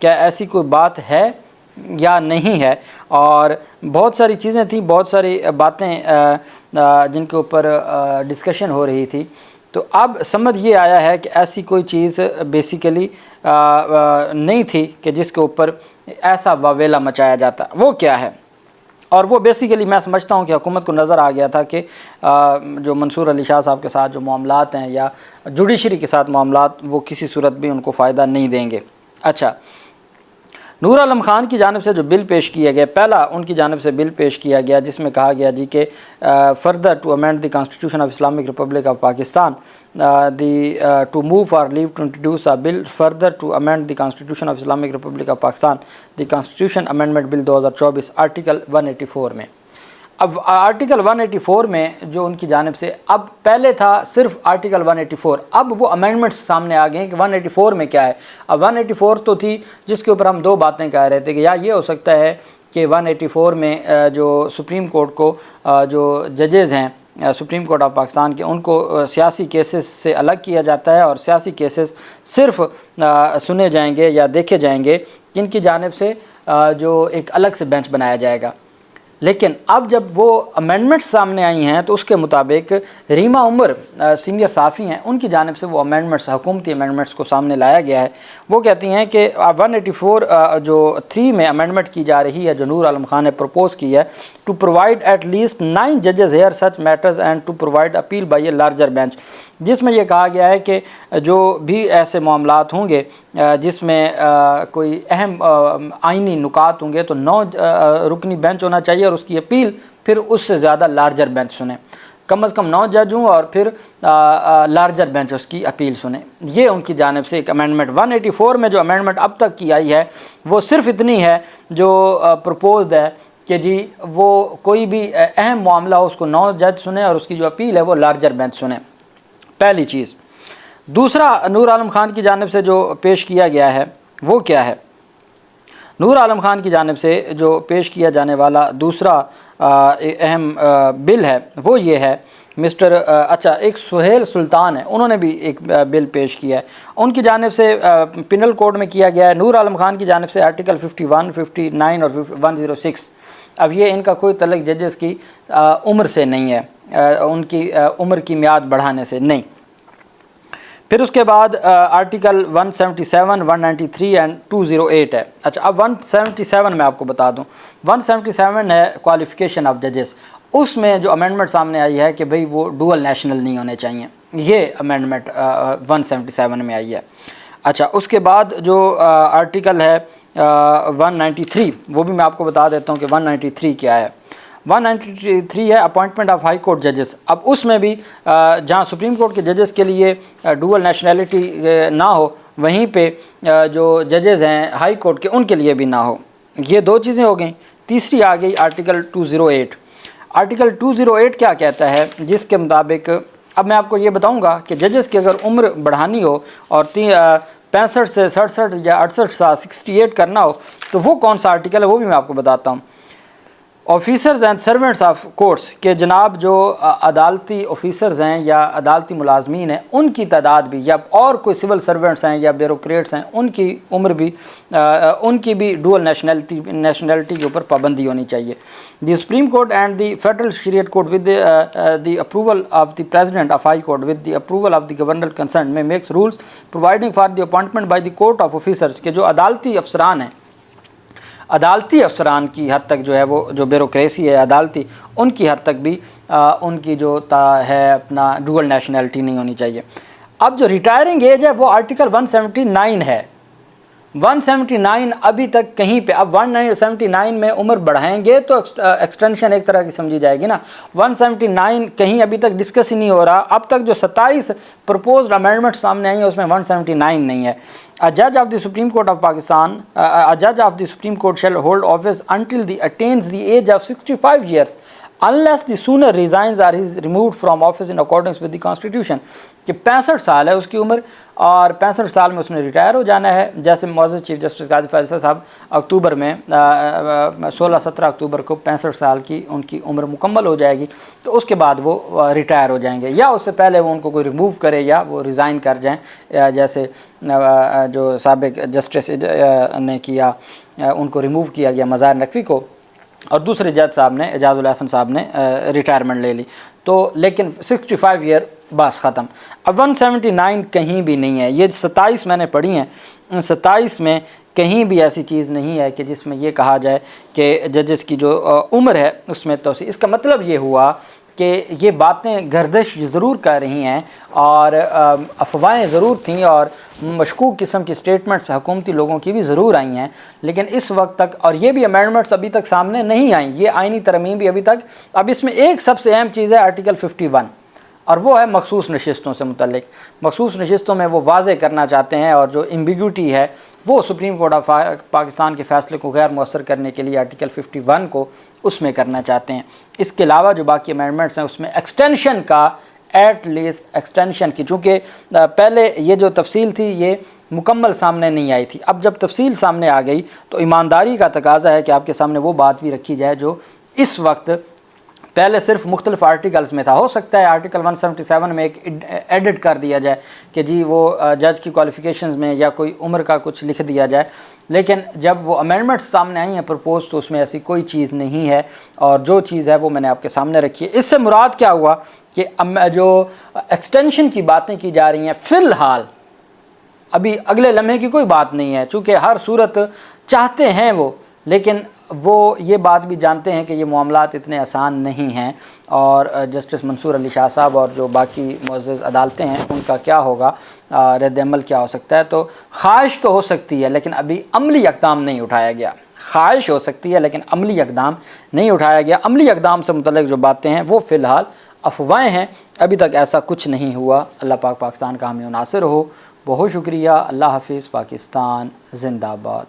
کیا ایسی کوئی بات ہے یا نہیں ہے؟ اور بہت ساری چیزیں تھیں، بہت ساری باتیں جن کے اوپر ڈسکشن ہو رہی تھی. تو اب سمجھ یہ آیا ہے کہ ایسی کوئی چیز بیسیکلی نہیں تھی کہ جس کے اوپر ایسا واویلا مچایا جاتا. وہ کیا ہے؟ اور وہ بیسیکلی میں سمجھتا ہوں کہ حکومت کو نظر آ گیا تھا کہ جو منصور علی شاہ صاحب کے ساتھ جو معاملات ہیں یا جوڈیشری کے ساتھ معاملات، وہ کسی صورت بھی ان کو فائدہ نہیں دیں گے. اچھا، نور عالم خان کی جانب سے جو بل پیش کیا گیا، پہلا ان کی جانب سے بل پیش کیا گیا جس میں کہا گیا جی کہ further to amend the constitution of Islamic Republic of Pakistan to move for leave to introduce a bill further to amend the constitution of Islamic Republic of Pakistan the constitution amendment bill 2024 article 184 میں. اب article 184 میں جو ان کی جانب سے، اب پہلے تھا صرف آرٹیکل 184، اب وہ امینڈمنٹس سامنے آ گئے ہیں کہ 184 میں کیا ہے. اب 184 تو تھی جس کے اوپر ہم دو باتیں کہہ رہے تھے کہ یا یہ ہو سکتا ہے کہ 184 میں جو سپریم کورٹ کو جو ججز ہیں سپریم کورٹ آف پاکستان کے، ان کو سیاسی کیسز سے الگ کیا جاتا ہے اور سیاسی کیسز صرف سنے جائیں گے یا دیکھے جائیں گے جن کی جانب سے جو ایک الگ سے بینچ بنایا جائے گا. لیکن اب جب وہ امینڈمنٹس سامنے آئی ہیں تو اس کے مطابق ریما عمر سینئر صحافی ہیں، ان کی جانب سے وہ امینڈمنٹس، حکومتی امینڈمنٹس کو سامنے لایا گیا ہے. وہ کہتی ہیں کہ 184 جو 3 میں امینڈمنٹ کی جا رہی ہے جو نور عالم خان نے پروپوز کی ہے، ٹو پرووائڈ ایٹ لیسٹ 9 ججز hear such matters and to provide appeal by a larger bench, جس میں یہ کہا گیا ہے کہ جو بھی ایسے معاملات ہوں گے جس میں کوئی اہم آئینی نکات ہوں گے تو 9 رکنی بینچ ہونا چاہیے اور اس کی اپیل پھر اس سے زیادہ لارجر بینچ سنیں، کم از کم 9 جج ہوں اور پھر لارجر بینچ اس کی اپیل سنیں. یہ ان کی جانب سے ایک امینڈمنٹ 184 میں جو امینڈمنٹ اب تک کی آئی ہے وہ صرف اتنی ہے جو پروپوزڈ ہے کہ جی وہ کوئی بھی اہم معاملہ ہو اس کو 9 جج سنیں اور اس کی جو اپیل ہے وہ لارجر بینچ سنیں. پہلی چیز. دوسرا نور عالم خان کی جانب سے جو پیش کیا گیا ہے وہ کیا ہے؟ نور عالم خان کی جانب سے جو پیش کیا جانے والا دوسرا اہم بل ہے وہ یہ ہے اچھا ایک سہیل سلطان ہے، انہوں نے بھی ایک بل پیش کیا ہے. ان کی جانب سے پینل کوڈ میں کیا گیا ہے. نور عالم خان کی جانب سے آرٹیکل 51، 59 اور 106. اب یہ ان کا کوئی تعلق ججز کی عمر سے نہیں ہے، ان کی عمر کی میعاد بڑھانے سے نہیں. پھر اس کے بعد آرٹیکل 177، 193 اینڈ 208 ہے. اچھا اب 177 میں آپ کو بتا دوں، 177 ہے کوالیفیکیشن آف ججز. اس میں جو امینڈمنٹ سامنے آئی ہے کہ بھئی وہ ڈوئل نیشنل نہیں ہونے چاہیے، یہ امینڈمنٹ 177 میں آئی ہے. اچھا اس کے بعد جو آرٹیکل ہے 193، وہ بھی میں آپ کو بتا دیتا ہوں کہ 193 کیا ہے. 193 ہے اپوائنٹمنٹ آف ہائی کورٹ ججز. اب اس میں بھی جہاں سپریم کورٹ کے ججز کے لیے ڈوئل نیشنلٹی نہ ہو، وہیں پہ جو ججز ہیں ہائی کورٹ کے ان کے لیے بھی نہ ہو. یہ 2 چیزیں ہو گئیں. تیسری آ گئی آرٹیکل 208. آرٹیکل 208 کیا کہتا ہے؟ جس کے مطابق اب میں آپ کو یہ بتاؤں گا کہ ججز کی اگر عمر بڑھانی ہو اور 65 سے 67 یا 68 سال 68 کرنا ہو تو وہ کون سا آرٹیکل ہے وہ بھی میں آپ کو بتاتا ہوں. Officers and servants of courts کہ جناب جو عدالتی آفیسرز ہیں یا عدالتی ملازمین ہیں ان کی تعداد بھی، یا اور کوئی سول سرونٹس ہیں یا بیوروکریٹس ہیں ان کی عمر بھی ان کی بھی ڈوئل نیشنلٹی کے اوپر پابندی ہونی چاہیے. The Supreme Court and the Federal Shariat Court with the approval of the president of high court with the approval of the governor concern میں makes rules providing for the appointment by the court of officers کہ جو عدالتی افسران ہیں، عدالتی افسران کی حد تک جو ہے وہ جو بیوروکریسی ہے عدالتی، ان کی حد تک بھی ان کی جو ہے اپنا ڈوئل نیشنلٹی نہیں ہونی چاہیے. اب جو ریٹائرنگ ایج ہے وہ آرٹیکل 179 ہے. 179 ابھی تک کہیں پہ، اب 179 میں عمر بڑھائیں گے تو ایکسٹینشن ایک طرح کی سمجھی جائے گی نا. 179 کہیں ابھی تک ڈسکس ہی نہیں ہو رہا. اب تک جو 27 پرپوزڈ امینڈمنٹ سامنے آئی ہیں اس میں 179 نہیں ہے. A judge of the Supreme Court of Pakistan, a judge of the Supreme Court shall hold office until he attains the age of 65 years. unless the sooner resigns or is removed from office in accordance with the constitution, کہ 65 سال ہے اس کی عمر اور 65 سال میں اس نے retire ہو جانا ہے. جیسے معزز چیف جسٹس غازی فیصل صاحب اکتوبر میں 16-17 اکتوبر کو 65 سال کی ان کی عمر مکمل ہو جائے گی, تو اس کے بعد وہ ریٹائر ہو جائیں گے, یا اس سے پہلے وہ ان کو کوئی ریموو کرے یا وہ ریزائن کر جائیں, جیسے جو سابق جسٹس نے کیا, ان کو ریموو کیا گیا مظاہر نقوی کو, اور دوسرے جج صاحب نے اعجاز الحسن صاحب نے ریٹائرمنٹ لے لی. تو لیکن 65 ایئر بس ختم. اب 179 کہیں بھی نہیں ہے. یہ 27 میں نے پڑھی ہیں, ان 27 میں کہیں بھی ایسی چیز نہیں ہے کہ جس میں یہ کہا جائے کہ ججز کی جو عمر ہے اس میں توسیع. اس کا مطلب یہ ہوا کہ یہ باتیں گردش ضرور کر رہی ہیں اور افواہیں ضرور تھیں اور مشکوک قسم کی سٹیٹمنٹس حکومتی لوگوں کی بھی ضرور آئی ہیں, لیکن اس وقت تک, اور یہ بھی امینڈمنٹس ابھی تک سامنے نہیں آئیں, یہ آئینی ترمیم بھی ابھی تک. اب اس میں ایک سب سے اہم چیز ہے آرٹیکل 51, اور وہ ہے مخصوص نشستوں سے متعلق. مخصوص نشستوں میں وہ واضح کرنا چاہتے ہیں, اور جو ایمبیگوٹی ہے وہ سپریم کورٹ آف پاکستان کے فیصلے کو غیر مؤثر کرنے کے لیے آرٹیکل 51 کو اس میں کرنا چاہتے ہیں. اس کے علاوہ جو باقی امینڈمنٹس ہیں اس میں ایکسٹینشن کا, ایٹ لیسٹ ایکسٹینشن کی, چونکہ پہلے یہ جو تفصیل تھی یہ مکمل سامنے نہیں آئی تھی. اب جب تفصیل سامنے آ گئی تو ایمانداری کا تقاضا ہے کہ آپ کے سامنے وہ بات بھی رکھی جائے جو اس وقت پہلے صرف مختلف آرٹیکلز میں تھا. ہو سکتا ہے آرٹیکل 177 میں ایک ایڈٹ کر دیا جائے کہ جی وہ جج کی کوالیفیکیشنز میں یا کوئی عمر کا کچھ لکھ دیا جائے, لیکن جب وہ امینڈمنٹس سامنے آئی ہیں پرپوز تو اس میں ایسی کوئی چیز نہیں ہے, اور جو چیز ہے وہ میں نے آپ کے سامنے رکھی ہے. اس سے مراد کیا ہوا کہ جو ایکسٹینشن کی باتیں کی جا رہی ہیں فی الحال ابھی اگلے لمحے کی کوئی بات نہیں ہے, چونکہ ہر صورت چاہتے ہیں وہ, لیکن وہ یہ بات بھی جانتے ہیں کہ یہ معاملات اتنے آسان نہیں ہیں, اور جسٹس منصور علی شاہ صاحب اور جو باقی معزز عدالتیں ہیں ان کا کیا ہوگا, رد عمل کیا ہو سکتا ہے. تو خواہش تو ہو سکتی ہے لیکن ابھی عملی اقدام نہیں اٹھایا گیا. خواہش ہو سکتی ہے لیکن عملی اقدام نہیں اٹھایا گیا. عملی اقدام سے متعلق جو باتیں ہیں وہ فی الحال افواہیں ہیں, ابھی تک ایسا کچھ نہیں ہوا. اللہ پاک پاکستان کا حامی و ناصر ہو. بہت شکریہ. اللہ حافظ. پاکستان زندہ باد.